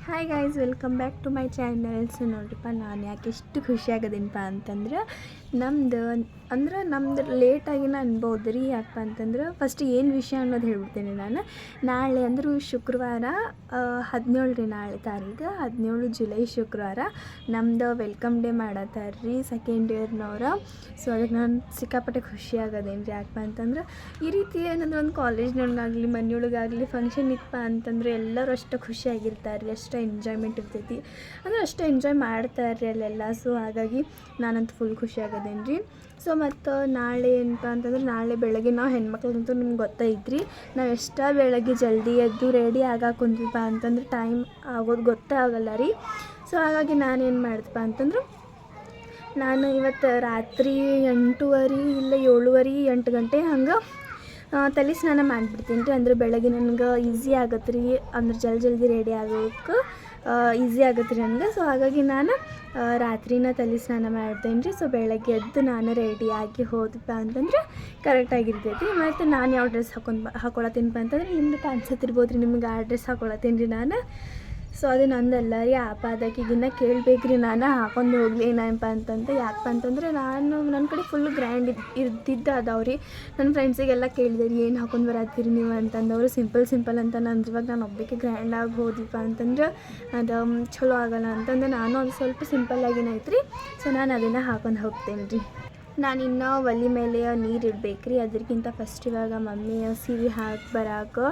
Hi guys, welcome back to my channel. So ನೋಡ್ರಿಪ್ಪ, ನಾನು ಯಾಕೆ ಎಷ್ಟು ಖುಷಿಯಾಗದೀನಪ್ಪ ಅಂತಂದ್ರೆ ನಮ್ದು ಲೇಟಾಗಿನ ಅನ್ಬೋದು ರೀ. ಯಾಕಪ್ಪ ಅಂತಂದ್ರೆ ಫಸ್ಟ್ ಏನು ವಿಷಯ ಅನ್ನೋದು ಹೇಳ್ಬಿಡ್ತೀನಿ ನಾನು. ನಾಳೆ ಅಂದ್ರೆ ಶುಕ್ರವಾರ 17 ರೀ, ನಾಳೆ ತಾರೀಕು 17 ಜುಲೈ ಶುಕ್ರವಾರ ನಮ್ದು ವೆಲ್ಕಮ್ ಡೇ ಮಾಡತ್ತಾರೆ ರೀ ಸೆಕೆಂಡ್ ಇಯರ್ನವ್ರು. ಸೊ ಅದಕ್ಕೆ ನಾನು ಸಿಕ್ಕಾಪಟ್ಟೆ ಖುಷಿಯಾಗದೇನು ರೀ. ಯಾಕಪ್ಪ ಅಂತಂದ್ರೆ ಈ ರೀತಿ ಏನಂದ್ರೆ ಒಂದು ಕಾಲೇಜ್ನೊಳಗಾಗಲಿ ಮನೆಯೊಳಗಾಗಲಿ ಫಂಕ್ಷನ್ ಇತ್ತಪ್ಪ ಅಂತಂದ್ರೆ ಎಲ್ಲರೂ ಅಷ್ಟು ಖುಷಿಯಾಗಿರ್ತಾರೆ ರೀ, ಅಷ್ಟು ಎಂಜಾಯ್ಮೆಂಟ್ ಇರ್ತೈತಿ, ಅಂದರೆ ಅಷ್ಟು ಎಂಜಾಯ್ ಮಾಡ್ತಾರೆ ರೀ ಅಲ್ಲೆಲ್ಲ. ಸೊ ಹಾಗಾಗಿ ನಾನಂತೂ ಫುಲ್ ಖುಷಿಯಾಗದೇನು ರೀ. ಸೊ ಮತ್ತು ನಾಳೆ ಏನಪ್ಪ ಅಂತಂದ್ರೆ ನಾಳೆ ಬೆಳಗ್ಗೆ ನಾವು ಹೆಣ್ಮಕ್ಳಂತೂ ನಿಮ್ಗೆ ಗೊತ್ತೈತ್ರಿ, ನಾವು ಎಷ್ಟೋ ಬೆಳಗ್ಗೆ ಜಲ್ದಿ ಎದ್ದು ರೆಡಿ ಆಗಾಕೊಂತೀವಪ್ಪ ಅಂತಂದ್ರೆ ಟೈಮ್ ಆಗೋದು ಗೊತ್ತೇ ಆಗಲ್ಲ ರೀ. ಸೊ ಹಾಗಾಗಿ ನಾನೇನು ಮಾಡಿದೆಪ್ಪ ಅಂತಂದ್ರೆ ನಾನು ಇವತ್ತು ರಾತ್ರಿ 8:30 ಇಲ್ಲ 7:30 8 ಗಂಟೆ ಹಂಗೆ ತಲೆ ಸ್ನಾನ ಮಾಡಿಬಿಡ್ತೀನಿ ರೀ. ಅಂದ್ರೆ ಬೆಳಗ್ಗೆ ನನಗೆ ಈಸಿ ಆಗತ್ತೆ ರೀ, ಅಂದ್ರೆ ಜಲ್ದಿ ರೆಡಿ ಆಗೋಕ್ಕೆ ಈಸಿ ಆಗತ್ತೆ ರೀ ನನಗೆ. ಸೊ ಹಾಗಾಗಿ ನಾನು ರಾತ್ರಿನ ತಲೆ ಸ್ನಾನ ಮಾಡ್ತೇನೆ ರೀ. ಸೊ ಬೆಳಗ್ಗೆ ಎದ್ದು ನಾನು ರೆಡಿಯಾಗಿ ಹೋದಪ್ಪ ಅಂತಂದ್ರೆ ಕರೆಕ್ಟಾಗಿರ್ತೈತಿ. ಮತ್ತು ನಾನು ಯಾವ ಡ್ರೆಸ್ ಹಾಕೊಳತ್ತೀನಪ್ಪ ಅಂತಂದ್ರೆ ನಿಮ್ಗೆ ಕಾಣಿಸತ್ತಿರ್ಬೋದು ರೀ, ನಿಮ್ಗೆ ಆ ಡ್ರೆಸ್ ಹಾಕೊಳತ್ತೀನಿ ರೀ ನಾನು. ಸೊ ಅದು ನಂದಲ್ಲ ರೀ, ಆಪಾದಕ್ಕಿಗಿನ್ನ ಕೇಳಬೇಕು ರೀ ನಾನು ಹಾಕೊಂಡು ಹೋಗಲಿ ಏನಪ್ಪ ಅಂತಂತ. ಯಾಕಪ್ಪ ಅಂತಂದ್ರೆ ನನ್ನ ಕಡೆ ಫುಲ್ಲು ಗ್ರ್ಯಾಂಡ್ ಇದ್ದಿದ್ದು ಅದಾವ್ರಿ. ನನ್ನ ಫ್ರೆಂಡ್ಸಿಗೆಲ್ಲ ಕೇಳಿದೆ ರೀ, ಏನು ಹಾಕೊಂಡು ಬರತ್ತೀರಿ ನೀವು ಅಂತಂದವರು. ಸಿಂಪಲ್ ಅಂತ ನಂದು ಇವಾಗ ನಾನು ಒಬ್ಬಕ್ಕೆ ಗ್ರ್ಯಾಂಡ್ ಆಗಿ ಹೋದಿಪ್ಪ ಅಂತಂದ್ರೆ ಅದು ಚಲೋ ಆಗೋಲ್ಲ ಅಂತಂದ್ರೆ ನಾನು ಅದು ಸ್ವಲ್ಪ ಸಿಂಪಲ್ಲಾಗಿನ ಐತ್ರಿ. ಸೊ ನಾನು ಅದನ್ನು ಹಾಕೊಂಡು ಹೋಗ್ತೇನೆ ರೀ. ನಾನಿನ್ನೂ ಒಲೆ ಮೇಲೆ ನೀರು ಇಡ್ಬೇಕು ರೀ. ಅದಕ್ಕಿಂತ ಫಸ್ಟ್ ಇವಾಗ ಮಮ್ಮಿ ಸೀರೆ ಹಾಕಿ ಬರೋಕೆ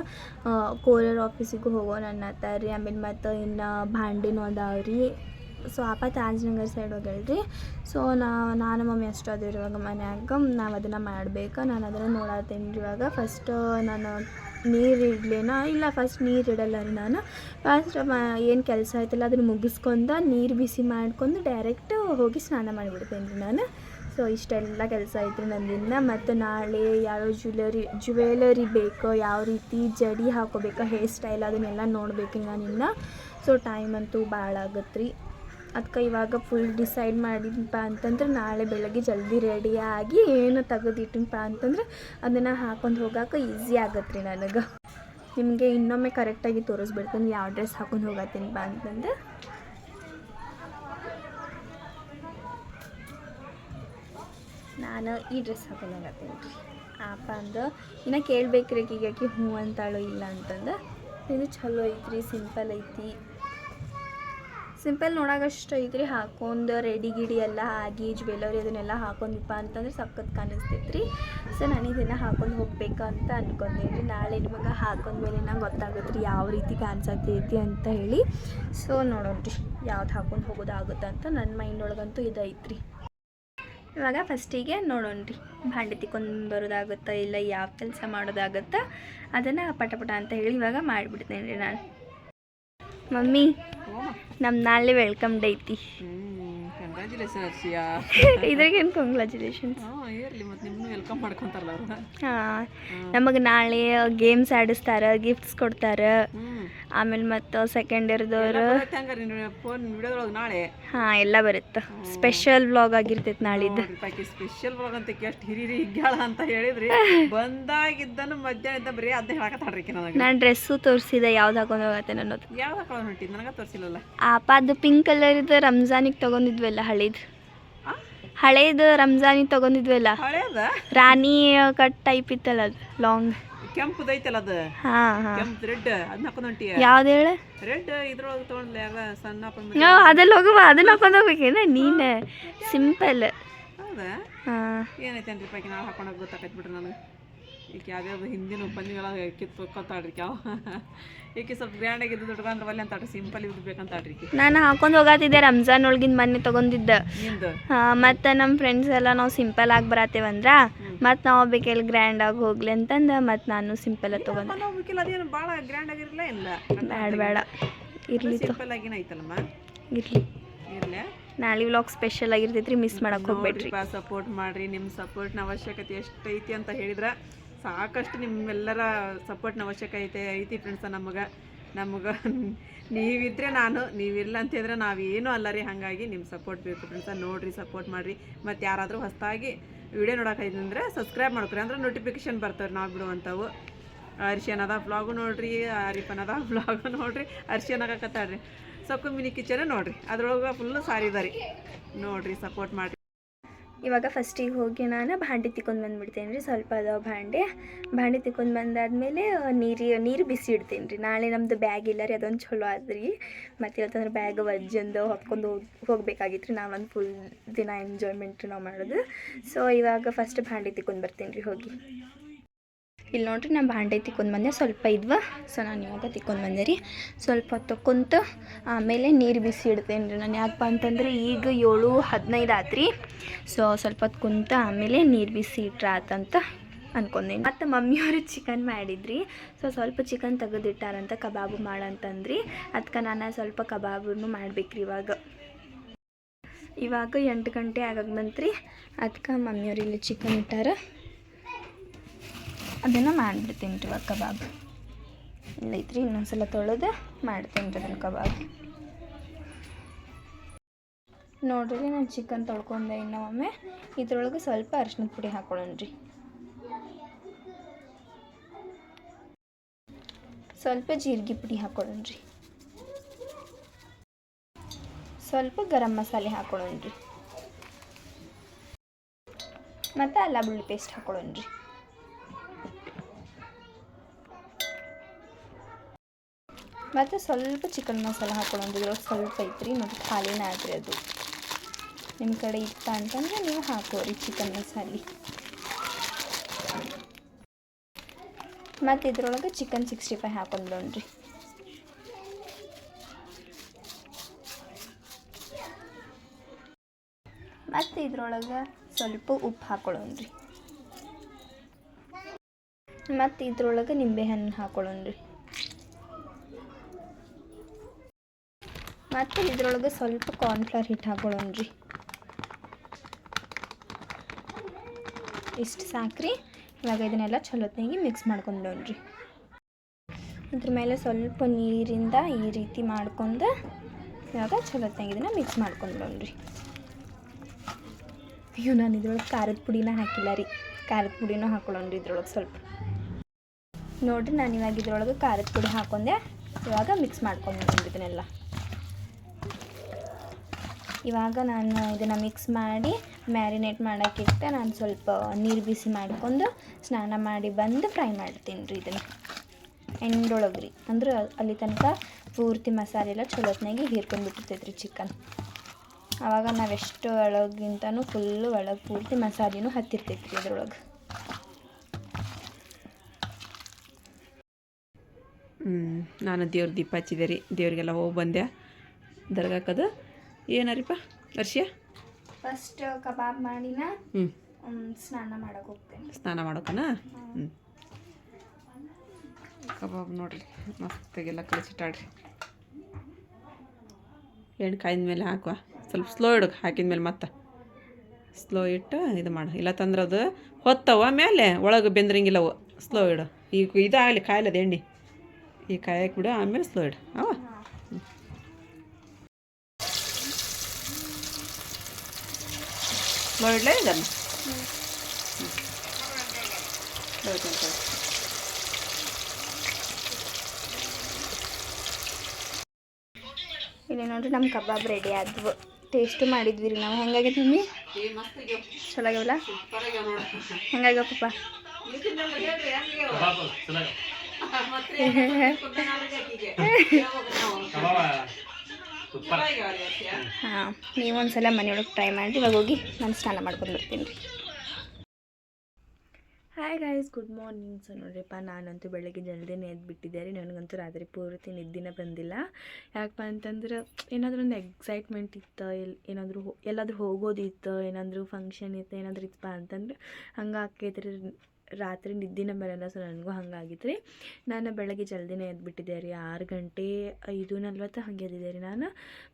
ಕೊರಿಯರ್ ಆಫೀಸಿಗೂ ಹೋಗೋಣ ಅನ್ನತ್ತಾರ ರೀ. ಆಮೇಲೆ ಮತ್ತು ಇನ್ನು ಭಾಂಡಿನೂ ಅದಾವ್ರಿ. ಸೊ ಆಪ ತಾಜ್ನಗರ್ ಸೈಡ್ ಹೋಗಲ್ರಿ. ಸೊ ನಾನು ಮಮ್ಮಿ ಅಷ್ಟು ಅದೇರಿ ಇವಾಗ ಮನ್ಯಾಗ. ನಾವು ಅದನ್ನು ಮಾಡ್ಬೇಕು, ನಾನು ಅದನ್ನು ನೋಡತ್ತೇನೆ ರೀ. ಇವಾಗ ಫಸ್ಟ್ ನಾನು ನೀರು ಇಡಲೇನೋ ಇಲ್ಲ, ಫಸ್ಟ್ ನೀರು ಇಡಲ್ಲ ರೀ ನಾನು. ಫಸ್ಟ್ ಏನು ಕೆಲಸ ಆಯ್ತಲ್ಲ ಅದನ್ನು ಮುಗಿಸ್ಕೊಂಡು ನೀರು ಬಿಸಿ ಮಾಡ್ಕೊಂಡು ಡೈರೆಕ್ಟ್ ಹೋಗಿ ಸ್ನಾನ ಮಾಡಿಬಿಡ್ತೇನೆ ರೀ ನಾನು. ಸೊ ಇಷ್ಟೆಲ್ಲ ಕೆಲಸ ಐತ್ರಿ ನಂದಿನ್ನ. ಮತ್ತು ನಾಳೆ ಯಾವ ಜ್ಯುವೆಲರಿ ಬೇಕು, ಯಾವ ರೀತಿ ಜಡಿ ಹಾಕೋಬೇಕು, ಹೇರ್ ಸ್ಟೈಲ್ ಅದನ್ನೆಲ್ಲ ನೋಡ್ಬೇಕು ನಾನಿನ್ನು. ಸೊ ಟೈಮ್ ಅಂತೂ ಭಾಳ ಆಗತ್ತೆ ರೀ. ಅದಕ್ಕೆ ಇವಾಗ ಫುಲ್ ಡಿಸೈಡ್ ಮಾಡಿದಪ್ಪ ಅಂತಂದ್ರೆ ನಾಳೆ ಬೆಳಗ್ಗೆ ಜಲ್ದಿ ರೆಡಿಯಾಗಿ ಏನು ತೆಗೆದಿಟ್ಟಿನಪ್ಪ ಅಂತಂದ್ರೆ ಅದನ್ನು ಹಾಕೊಂಡು ಹೋಗೋಕೆ ಈಸಿ ಆಗತ್ತೆ ರೀ ನನಗೆ. ನಿಮಗೆ ಇನ್ನೊಮ್ಮೆ ಕರೆಕ್ಟಾಗಿ ತೋರಿಸ್ಬಿಡ್ತೀನಿ ಯಾವ ಡ್ರೆಸ್ ಹಾಕೊಂಡು ಹೋಗತ್ತೀನಪ್ಪ ಅಂತಂದ್ರೆ. ನಾನು ಈ ಡ್ರೆಸ್ ಹಾಕೊಂಡು ಹೋಗತ್ತೀನಿ ರೀ. ಆಪ ಅಂದ್ರೆ ಇನ್ನು ಕೇಳ್ಬೇಕ್ರಿ ಆಕಿ ಹ್ಞೂ ಅಂತಾಳೋ ಇಲ್ಲ ಅಂತಂದು. ಇದು ಚಲೋ ಐತ್ರಿ, ಸಿಂಪಲ್ ಐತಿ, ಸಿಂಪಲ್ ನೋಡೋಕಷ್ಟು ಐತ್ರಿ. ಹಾಕೊಂಡು ರೆಡಿ ಗಿಡಿ ಎಲ್ಲ ಆಗಿ ಜ್ಯುವೆಲರಿ ಅದನ್ನೆಲ್ಲ ಹಾಕೊಂಡಿಪ್ಪ ಅಂತಂದ್ರೆ ಸಖತ್ ಕಾಣಿಸ್ತೈತೆ ರೀ. ಸೊ ನಾನು ಇದನ್ನು ಹಾಕೊಂಡು ಹೋಗ್ಬೇಕು ಅಂತ ಅಂದ್ಕೊಂಡೇನಿ ರೀ. ನಾಳೆ ನಿಮಗೆ ಹಾಕೊಂಡ್ಮೇಲೆ ನಂಗೆ ಗೊತ್ತಾಗುತ್ತೆ ರೀ ಯಾವ ರೀತಿ ಕಾಣಿಸತ್ತೈತಿ ಅಂತ ಹೇಳಿ. ಸೊ ನೋಡೋಣ ರೀ ಯಾವ್ದು ಹಾಕೊಂಡು ಹೋಗೋದಾಗುತ್ತೆ ಅಂತ ನನ್ನ ಮೈಂಡ್ ಒಳಗಂತೂ ಇದೈತ್ರಿ. ಇವಾಗ ಫಸ್ಟಿಗೆ ನೋಡೋಣ ರೀ, ಭಾಂಡೆ ತಿಕ್ಕೊಂಡು ಬರೋದಾಗುತ್ತಾ ಇಲ್ಲ ಯಾವ ಕೆಲಸ ಮಾಡೋದಾಗುತ್ತಾ ಅದನ್ನು ಪಟ ಅಂತ ಹೇಳಿ ಇವಾಗ ಮಾಡಿಬಿಡ್ತೇನೆ ರೀ ನಾನು. ಮಮ್ಮಿ, ನಮ್ಮ ನಾಳೆ ವೆಲ್ಕಮ್ ಡೇ ಐತಿ. ಇದ್ರಾಗೇನು ಕಂಗ್ರ್ಯಾಚುಲೇಷನ್ಸ್. ಹಾಂ, ನಮಗೆ ನಾಳೆ ಗೇಮ್ಸ್ ಆಡಿಸ್ತಾರೆ, ಗಿಫ್ಟ್ಸ್ ಕೊಡ್ತಾರೆ. ಆಮೇಲೆ ಮತ್ತು ಸೆಕೆಂಡ್ ಇಯರ್ದವ್ರು ಹಾಂ ಎಲ್ಲ ಬರುತ್ತೆ. ಸ್ಪೆಷಲ್ ವ್ಲಾಗ್ ಆಗಿರ್ತೈತೆ ನಾಳಿದ್ದು. ಸ್ಪೆಷಲ್ ವ್ಲಾಗ್ ಅಂತ ಎಷ್ಟು ಹಿರಿರಿ ಹಿಗ್ಗಾಳ ಅಂತ ಹೇಳಿದ್ರಿ. ಬಂದಾಗಿದ್ದನು ಮಧ್ಯಾಹ್ನ ಬರೀ ಅದನ್ನ ಹೇಳಕತ್ತಾಳ್ರಿ ನನಗೆ. ನಾನು ಡ್ರೆಸ್ಸು ತೋರಿಸಿದೆ ಯಾವ್ದು ಹಾಕೊಂಡು ಹೋಗತ್ತೆ ಅನ್ನೋದು. ಯಾವ್ದು ಹಾಕೊಂಡು ಹೊಂಟಿದ್ದು ನನಗೆ ತೋರಿಸಿಲ್ಲಲ್ಲ. ಅದು ಪಿಂಕ್ ಕಲರ್ ಇದು ರಂಜಾನಿಗೆ ತೊಗೊಂಡಿದ್ವಲ್ಲ, ಹಳೇದು ರಂಜಾನಿಗೆ ತೊಗೊಂಡಿದ್ವಲ್ಲ, ರಾಣಿ ಕಟ್ ಟೈಪ್ ಇತ್ತಲ್ಲ ಅದು ಲಾಂಗ್ ಕೆಂಪುದೈತಲ್ಲ ಅದು. ಹಾಂ ಕೆಂಪು ರೆಡ್ ಅದನ್ನ ಹಾಕೊಂಡು ಹೊಂಟಿ. ಯಾವ್ದು ಹೇಳ? ರೆಡ್ ಇದ್ರೊಳಗೆ ತೊಗೊಂಡ್ಲ ಯಾರ ಸಣ್ಣ ಅದಲ್ಲಿ ಹೋಗುವ ಅದನ್ನ ಹಾಕೊಂಡು ಹೋಗ್ಬೇಕೇನ ನೀನು? ಸಿಂಪಲ್. ಹೌದಾ? ಹಾಂ, ಏನೈತೇನ್ರಿ ಪಾಕಿ ನಾವು ಹಾಕೊಂಡೋಗಿ ಗೊತ್ತಾಕೈತೆ ಬಿಡ್ರಿ ನನಗೆ. ಈಗ ಯಾವ್ಯಾವ್ದು ಹಿಂದಿನ ಪಂದಿಗೆಲ್ಲ ಕಿತ್ಕೊತಾಳ್ರಿ ಯಾವ ಈಕೆ ಸ್ವಲ್ಪ ಗ್ರ್ಯಾಂಡ್ ಆಗಿದ್ದು ದುಡ್ಕೊಂಡ್ರೆ ಒಲ್ಲೆ ಅಂತಾಡ್ರಿ, ಸಿಂಪಲ್ ಇದ್ಬೇಕಂತಾಡ್ರಿ. ನಾನು ಹಾಕೊಂಡು ಹೋಗತ್ತಿದ್ದೆ ರಂಜಾನ್ ಒಳಗಿಂದ ಮೊನ್ನೆ ತೊಗೊಂಡಿದ್ದೆ. ಹಾಂ, ಮತ್ತು ನಮ್ಮ ಫ್ರೆಂಡ್ಸ್ ಎಲ್ಲ ನಾವು ಸಿಂಪಲ್ ಆಗಿ ಬರತ್ತೇವಂದ್ರ ಮತ್ತು ನಾವು ಬೇಕೆಲ್ಲ ಗ್ರ್ಯಾಂಡ್ ಆಗಿ ಹೋಗ್ಲಿ ಅಂತಂದು ಮತ್ತು ನಾನು ಸಿಂಪಲ್ ತೊಗೊಂಡೆ. ಅದೇನು ಭಾಳ ಗ್ರ್ಯಾಂಡ್ ಆಗಿರಲಿಲ್ಲ ಇಲ್ಲ, ಬೇಡ ಇರಲಿ, ಸಿಂಪಲ್ ಆಗಿನ ಐತಲ್ಲಮ್ಮ, ಇರಲಿ. ನಾಳೆ ವ್ಲಾಗ್ ಸ್ಪೆಷಲ್ ಆಗಿರ್ತೈತ್ರಿ, ಮಿಸ್ ಮಾಡಕ್ಕೆ ಹೋಗ್ಬೇಡ್ರಿ. ಸಪೋರ್ಟ್ ಮಾಡಿರಿ. ನಿಮ್ಮ ಸಪೋರ್ಟ್ನ ಅವಶ್ಯಕತೆ ಎಷ್ಟು ಐತಿ ಅಂತ ಹೇಳಿದ್ರೆ ಸಾಕಷ್ಟು ನಿಮ್ಮೆಲ್ಲರ ಸಪೋರ್ಟ್ನ ಅವಶ್ಯಕತೆ ಐತಿ ಫ್ರೆಂಡ್ಸ. ನಮಗೆ ನೀವಿದ್ರೆ ನಾನು, ನೀವಿಲ್ಲ ಅಂತ ಹೇಳಿದ್ರೆ ನಾವೇನೂ ಅಲ್ಲ ರೀ. ಹಾಗಾಗಿ ನಿಮ್ಮ ಸಪೋರ್ಟ್ ಬೇಕು ಫ್ರೆಂಡ್ಸ. ನೋಡಿರಿ, ಸಪೋರ್ಟ್ ಮಾಡಿರಿ. ಮತ್ತು ಯಾರಾದರೂ ಹೊಸದಾಗಿ ವಿಡಿಯೋ ನೋಡೋಕೈತಂದ್ರೆ ಸಬ್ಸ್ಕ್ರೈಬ್ ಮಾಡ್ಕೊರಿ, ಅಂದ್ರೆ ನೋಟಿಫಿಕೇಶನ್ ಬರ್ತಾವೆ ನಾವು ಬಿಡುವಂಥವು. ಅರ್ಶಿಯನದ ಬ್ಲಾಗು ನೋಡ್ರಿ, ಆರಿಫನದ ಬ್ಲಾಗು ನೋಡ್ರಿ, ಅರ್ಶಿಯನಾಗಕತ್ತಾಳ್ರಿ. ಸೊಕ್ಕು ಮಿನಿ ಕಿಚನ್ ನೋಡ್ರಿ, ಅದ್ರೊಳಗೆ ಫುಲ್ಲು ಸಾರಿ ಇದಾರಿ ನೋಡ್ರಿ, ಸಪೋರ್ಟ್ ಮಾಡಿರಿ. ಇವಾಗ ಫಸ್ಟಿಗೆ ಹೋಗಿ ನಾನು ಭಾಂಡೆ ತಿಕ್ಕೊಂಡು ಬಂದುಬಿಡ್ತೇನೆ ರೀ. ಸ್ವಲ್ಪ ಅದಾವ ಭಾಂಡೆ ತಿಕ್ಕೊಂಡು ಬಂದಾದ್ಮೇಲೆ ನೀರು ಬಿಸಿ ಇಡ್ತೀನಿ ರೀ. ನಾಳೆ ನಮ್ಮದು ಬ್ಯಾಗ್ ಇಲ್ಲ ರೀ, ಅದೊಂದು ಚಲೋ ಆದ್ರಿ. ಮತ್ತು ಇವತ್ತಂದ್ರೆ ಬ್ಯಾಗ್ ವಜ್ಜಂದು ಹೊತ್ಕೊಂಡು ಹೋಗ್ಬೇಕಾಗಿತ್ತು ರೀ. ನಾವೊಂದು ಫುಲ್ ದಿನ ಎಂಜಾಯ್ಮೆಂಟ್ ನಾವು ಮಾಡೋದು. ಸೊ ಇವಾಗ ಫಸ್ಟ್ ಭಾಂಡೆ ತಿಕ್ಕೊಂಡು ಬರ್ತೀನಿ ರೀ ಹೋಗಿ. ಇಲ್ಲಿ ನೋಡ್ರಿ ನಾನು ಭಾಂಡೆ ತಿಕ್ಕೊಂಡು ಬಂದೆ, ಸ್ವಲ್ಪ ಇದ್ವ. ಸೊ ನಾನು ಇವಾಗ ತಿಕ್ಕೊಂಡು ಬಂದೆ ರೀ. ಸ್ವಲ್ಪ ಹೊತ್ತು ಕುಂತು ಆಮೇಲೆ ನೀರು ಬಿಸಿ ಇಡ್ತೇನೆ ರೀ ನಾನು. ಯಾಕಪ್ಪ ಅಂತಂದ್ರೆ ಈಗ 7:15 ಆತ್ರಿ. ಸೊ ಸ್ವಲ್ಪ ಹೊತ್ತು ಕುಂತು ಆಮೇಲೆ ನೀರು ಬಿಸಿ ಇಟ್ರೆ ಆತಂತ ಅನ್ಕೊಂಡೇನಿ. ಮತ್ತು ಮಮ್ಮಿಯವರು ಚಿಕನ್ ಮಾಡಿದ್ರಿ. ಸೊ ಸ್ವಲ್ಪ ಚಿಕನ್ ತೆಗೆದಿಟ್ಟಾರಂತ ಕಬಾಬು ಮಾಡಂತಂದ್ರಿ. ಅದಕ್ಕೆ ನಾನು ಸ್ವಲ್ಪ ಕಬಾಬನ್ನು ಮಾಡ್ಬೇಕ್ರಿ. ಇವಾಗ 8 ಗಂಟೆ ಆಗಾಗ ಬಂತ್ರಿ. ಅದಕ್ಕೆ ಮಮ್ಮಿಯವ್ರು ಇಲ್ಲಿ ಚಿಕನ್ ಇಟ್ಟಾರ, ಅದನ್ನು ಮಾಡಿಬಿಡ್ತೀನಿ ರೀ. ಇವಾಗ ಕಬಾಬ್ ಇಲ್ಲೈತ್ರಿ, ಇನ್ನೊಂದ್ಸಲ ತೊಳೆದು ಮಾಡ್ತೀನಿ ರೀ ಅದನ್ನು ಕಬಾಬ್. ನೋಡ್ರಿ ನಾನು ಚಿಕನ್ ತೊಳ್ಕೊಂಡೆ. ಇನ್ನೊಮ್ಮೆ ಇದ್ರೊಳಗೆ ಸ್ವಲ್ಪ ಅರಿಶಿನದ ಪುಡಿ ಹಾಕೊಳ್ಳೋಣ ರೀ, ಸ್ವಲ್ಪ ಜೀರಿಗೆ ಪುಡಿ ಹಾಕೊಳ್ಳೋಣ ರೀ, ಸ್ವಲ್ಪ ಗರಂ ಮಸಾಲೆ ಹಾಕೊಳ್ಳೋಣ ರೀ, ಮತ್ತು ಅಲ್ಲ ಬೆಳ್ಳುಳ್ಳಿ ಪೇಸ್ಟ್ ಹಾಕೊಳ್ಳೋಣ ರೀ. ಮತ್ತು ಸ್ವಲ್ಪ ಚಿಕನ್ ಮಸಾಲ ಹಾಕೊಳ್ಳೋದು. ಇದ್ರೊಳಗೆ ಸ್ವಲ್ಪ ಐತ್ರಿ ನೋಡಿ, ಖಾಲಿನೇ ಆದ್ರಿ. ಅದು ನಿಮ್ಮ ಕಡೆ ಇತ್ತ ಅಂತಂದ್ರೆ ನೀವು ಹಾಕೋರಿ ಚಿಕನ್ ಮಸಾಲೆ. ಮತ್ತು ಇದ್ರೊಳಗೆ ಚಿಕನ್ 65 ಹಾಕೊಂಡ್ಬಿಡೋಣ್ರಿ. ಮತ್ತು ಇದ್ರೊಳಗೆ ಸ್ವಲ್ಪ ಉಪ್ಪು ಹಾಕೊಳ್ಳೋಣ್ರಿ. ಮತ್ತು ಇದ್ರೊಳಗೆ ನಿಂಬೆಹಣ್ಣು ಹಾಕೊಳ್ಳೋಣ್ರಿ. ಮತ್ತು ಇದ್ರೊಳಗೆ ಸ್ವಲ್ಪ ಕಾರ್ನ್ಫ್ಲವರ್ ಹಿಟ್ಟು ಹಾಕೊಳ್ಳೋಣ್ರಿ. ಇಷ್ಟು ಸಾಕ್ರಿ. ಇವಾಗ ಇದನ್ನೆಲ್ಲ ಚಲೋತ್ನಾಗಿ ಮಿಕ್ಸ್ ಮಾಡ್ಕೊಂಡ್ರಿ. ಇದ್ರ ಮೇಲೆ ಸ್ವಲ್ಪ ನೀರಿಂದ ಈ ರೀತಿ ಮಾಡ್ಕೊಂಡು ಇವಾಗ ಚಲೋತ್ನಾಗಿ ಇದನ್ನು ಮಿಕ್ಸ್ ಮಾಡ್ಕೊಂಡ್ರಿ. ಅಯ್ಯೋ, ನಾನು ಇದ್ರೊಳಗೆ ಖಾರದ ಪುಡಿನ ಹಾಕಿಲ್ಲ ರೀ. ಖಾರದ ಪುಡಿನೂ ಹಾಕೊಳ್ಳೋಣ್ರಿ ಇದ್ರೊಳಗೆ ಸ್ವಲ್ಪ. ನೋಡಿರಿ ನಾನು ಇವಾಗ ಇದ್ರೊಳಗೆ ಖಾರದ ಪುಡಿ ಹಾಕೊಂಡೆ. ಇವಾಗ ಮಿಕ್ಸ್ ಮಾಡ್ಕೊಂಡ್ರಿ ಇದನ್ನೆಲ್ಲ. ಇವಾಗ ನಾನು ಇದನ್ನು ಮಿಕ್ಸ್ ಮಾಡಿ ಮ್ಯಾರಿನೇಟ್ ಮಾಡೋಕ್ಕಿಟ್ಟು ನಾನು ಸ್ವಲ್ಪ ನೀರು ಬಿಸಿ ಮಾಡ್ಕೊಂಡು ಸ್ನಾನ ಮಾಡಿ ಬಂದು ಫ್ರೈ ಮಾಡ್ತೀನಿ ರೀ ಇದನ್ನು ಎಣ್ಣೆಯೊಳಗೆ ರೀ. ಅಂದ್ರೆ ಅಲ್ಲಿ ತನಕ ಪೂರ್ತಿ ಮಸಾಲೆ ಎಲ್ಲ ಚಲೋತ್ನಾಗಿ ಹೀರ್ಕೊಂಡ್ಬಿಟ್ಟಿರ್ತೈತೆ ರೀ ಚಿಕನ್. ಆವಾಗ ನಾವೆಷ್ಟು ಒಳಗಿಂತನೂ ಫುಲ್ಲು ಒಳಗೆ ಪೂರ್ತಿ ಮಸಾಲೆನೂ ಹತ್ತಿರ್ತೈತೆ ರೀ ಅದ್ರೊಳಗೆ. ನಾನು ದೇವ್ರ ದೀಪ ಹಚ್ಚಿದೆ ರೀ. ದೇವ್ರಿಗೆಲ್ಲ ಹೋಗಿ ಬಂದೆ ದರ್ಗಾಕದು. ಏನರಿಪ್ಪ ಅರ್ಶಿಯ ಫಸ್ಟ್ ಕಬಾಬ್ ಮಾಡಿನ ಸ್ನಾನ ಮಾಡೋಕೆ ಹೋಗ್ತೇನೆ. ಸ್ನಾನ ಮಾಡೋಕನ? ಕಬಾಬ್ ನೋಡ್ರಿ ಮಸ್ತಾಗೆಲ್ಲ ಕಲಿಸಿಟ್ಟಾಡ್ರಿ. ಎಣ್ಣೆ ಕಾಯ್ದ ಮೇಲೆ ಹಾಕುವ, ಸ್ವಲ್ಪ ಸ್ಲೋ ಇಡು. ಹಾಕಿದ ಮೇಲೆ ಮತ್ತೆ ಸ್ಲೋ ಇಟ್ಟು ಇದು ಮಾಡು, ಇಲ್ಲ ತಂದ್ರೆ ಅದು ಹೊತ್ತವ ಮೇಲೆ ಒಳಗೆ ಬೆಂದ್ರಂಗಿಲ್ಲವು. ಸ್ಲೋ ಇಡು. ಈಗ ಇದಾಗಲಿ ಕಾಯಿಲದ ಎಣ್ಣೆ ಈಗ ಕಾಯಕ್ಕೆ ಬಿಡು, ಆಮೇಲೆ ಸ್ಲೋ ಇಡು. ಅವ ಸ್ಲೋ ಇಡಲೇ ಇದನ್ನು ಇಲ್ಲಿ ನೋಡ್ರಿ ನಮ್ಮ ಕಬಾಬ್ ರೆಡಿ ಆದ್ವು. ಟೇಸ್ಟು ಮಾಡಿದ್ವಿ ರೀ ನಾವು. ಹೆಂಗಾಗೈತೆ ಮಮ್ಮಿ? ಚಲೋ ಆಗ್ಯಾವಲ್ಲ? ಹೆಂಗಾಗ್ಯಾವ ಪಪ್ಪ? ಹಾಂ, ನೀವೊಂದ್ಸಲ ಮನೆಯೊಳಗೆ ಟ್ರೈ ಮಾಡಿ. ಇವಾಗ ಹೋಗಿ ನಾನು ಸ್ನಾನ ಮಾಡ್ಕೊಂಡು ಬರ್ತೀನಿ ರೀ. Hi guys, good morning. So ನೋಡ್ರಿಪ್ಪ, ನಾನಂತೂ ಬೆಳಗ್ಗೆ ಜಲ್ದಿನೇ ಎದ್ಬಿಟ್ಟಿದ್ದೆ ರೀ. ನನಗಂತೂ ರಾತ್ರಿ ಪೂರ್ತಿ ನಿದ್ದಿನ ಬಂದಿಲ್ಲ. ಯಾಕಪ್ಪ ಅಂತಂದ್ರೆ ಏನಾದರೂ ಒಂದು ಎಕ್ಸೈಟ್ಮೆಂಟ್ ಇತ್ತು, ಎಲ್ಲಾದರೂ ಹೋಗೋದಿತ್ತು, ಏನಾದರೂ ಫಂಕ್ಷನ್ ಇತ್ತು, ಏನಾದರೂ ಇತ್ತಪ್ಪ ಅಂತಂದ್ರೆ ಹಂಗೆ ಆಕೈತೆ ರೀ. ರಾತ್ರಿ ನಿದ್ದಿನೇ ಬರೋಲ್ಲ. ಸೊ ನನಗೂ ಹಂಗಾಗಿತ್ತು ರೀ. ನಾನು ಬೆಳಗ್ಗೆ ಜಲ್ದಿನೇ ಎದ್ಬಿಟ್ಟಿದ್ದೆ ರೀ. 6:05:40 ಹಾಗೆ ಎದ್ದಿದ್ದೆ ರೀ ನಾನು.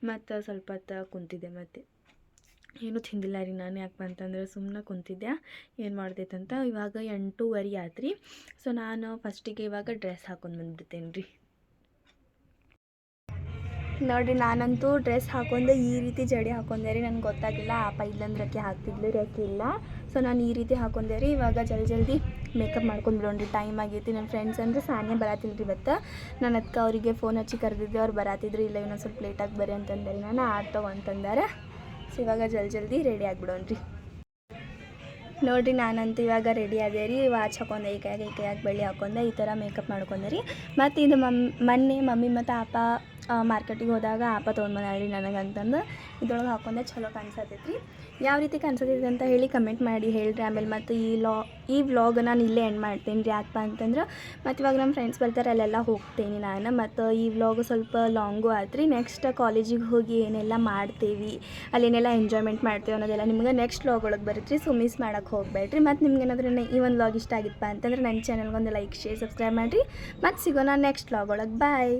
ಮತ್ತು ಸ್ವಲ್ಪ ಹೊತ್ತು ಕುಂತಿದ್ದೆ, ಮತ್ತು ಏನೂ ತಿಂದಿಲ್ಲ ರೀ ನಾನು. ಯಾಕಪ್ಪ ಅಂತಂದ್ರೆ ಸುಮ್ಮನೆ ಕುಂತಿದ್ದೆ, ಏನು ಮಾಡ್ತೈತಂತ. ಇವಾಗ 8:30 ಆಯ್ತು ರೀ. ಸೊ ನಾನು ಫಸ್ಟಿಗೆ ಇವಾಗ ಡ್ರೆಸ್ ಹಾಕೊಂಡು ಬಂದ್ಬಿಡ್ತೇನೆ ರೀ. ನೋಡಿರಿ, ನಾನಂತೂ ಡ್ರೆಸ್ ಹಾಕೊಂಡೆ ಈ ರೀತಿ ಜಡೆ ಹಾಕೊಂಡೆ ರೀ. ನನಗೆ ಗೊತ್ತಾಗಿಲ್ಲ. ಇಲ್ಲಂದ್ರೆ ಆಕೆ ಹಾಕ್ತಿದ್ಲು ರೀ, ಆಕೆ ಇಲ್ಲ. ಸೊ ನಾನು ಈ ರೀತಿ ಹಾಕೊಂಡೆ ರೀ. ಇವಾಗ ಜಲ್ದಿ ಮೇಕಪ್ ಮಾಡ್ಕೊಂಡು ಬಿಡೋಣ್ರಿ, ಟೈಮ್ ಆಗೈತಿ. ನನ್ನ ಫ್ರೆಂಡ್ಸ್ ಅಂದರೆ ಸಾನ್ಯ ಬರತ್ತಿಲ್ರಿ ಇವತ್ತು. ನಾನು ಅದಕ್ಕೆ ಅವರಿಗೆ ಫೋನ್ ಹಚ್ಚಿ ಕರೆದಿದ್ದೆ, ಅವ್ರು ಬರತ್ತಿದ್ರು. ಇಲ್ಲ ಇನ್ನೊಂದು ಸ್ವಲ್ಪ ಲೇಟಾಗಿ ಬರ್ರಿ ಅಂತಂದೆ ನಾನು, ಆಟೋ ಅಂತಂದಾರೆ. ಸೊ ಇವಾಗ ಜಲ್ದಿ ರೆಡಿ ಆಗಿಬಿಡೋಣ್ರಿ. ನೋಡಿರಿ ನಾನಂತೂ ಇವಾಗ ರೆಡಿ ಅದೇ ರೀ. ವಾಚ್ ಹಾಕೊಂಡೆ, ಈ ಕೈಯಾಗಿ ಬಳ್ಳಿ ಹಾಕೊಂಡೆ, ಈ ಥರ ಮೇಕಪ್ ಮಾಡ್ಕೊಂಡೆ ರೀ. ಮತ್ತು ಇದು ಮೊನ್ನೆ ಮಮ್ಮಿ ಮತ್ತು ಅಪ್ಪ ಮಾರ್ಕೆಟಿಗೆ ಹೋದಾಗ ಆಪ ತೊಗೊಂಡ್ಬಂದ್ರಿ ನನಗಂತಂದು. ಇದ್ರೊಳಗೆ ಹಾಕೊಂಡೆ ಚಲೋ ಕಾಣಿಸತೈತೆ ರೀ. ಯಾವ ರೀತಿ ಕಾಣಿಸತೈತೆ ಅಂತ ಹೇಳಿ ಕಮೆಂಟ್ ಮಾಡಿ ಹೇಳ್ರಿ. ಆಮೇಲೆ ಮತ್ತು ಈ ವ್ಲಾಗ್ ನಾನು ಇಲ್ಲೇ ಎಂಡ್ ಮಾಡ್ತೀನಿ ರೀ. ಯಾಕಪ್ಪ ಅಂತಂದ್ರೆ ಮತ್ತು ಇವಾಗ ನಮ್ಮ ಫ್ರೆಂಡ್ಸ್ ಬರ್ತಾರೆ, ಅಲ್ಲೆಲ್ಲ ಹೋಗ್ತೀನಿ ನಾನು. ಮತ್ತು ಈ ವ್ಲಾಗ್ ಸ್ವಲ್ಪ ಲಾಂಗು ಆಯ್ತು ರೀ. ನೆಕ್ಸ್ಟ್ ಕಾಲೇಜಿಗೆ ಹೋಗಿ ಏನೆಲ್ಲ ಮಾಡ್ತೀವಿ, ಅಲ್ಲೇನೆಲ್ಲ ಎಂಜಾಯ್ಮೆಂಟ್ ಮಾಡ್ತೀವಿ ಅನ್ನೋದೆಲ್ಲ ನಿಮ್ಗೆ ನೆಕ್ಸ್ಟ್ ವ್ಲಾಗ್ ಒಳಗೆ ಬರುತ್ತೆ ರೀ. ಸೊ ಮಿಸ್ ಮಾಡೋಕ್ಕೆ ಹೋಗಬೇಡ್ರಿ. ಮತ್ತು ನಿಮ್ಗೆ ಏನಾದರೂ ಈ ಒಂದು ವ್ಲಾಗ್ ಇಷ್ಟ ಆಗಿತ್ತಪ್ಪ ಅಂತಂದ್ರೆ ನನ್ನ ಚಾನಲ್ಗೊಂದು ಲೈಕ್, ಶೇರ್, ಸಬ್ಸ್ಕ್ರೈಬ್ ಮಾಡಿರಿ. ಮತ್ತು ಸಿಗೋಣ ನೆಕ್ಸ್ಟ್ ವ್ಲಾಗ್ ಒಳಗೆ. ಬಾಯ್.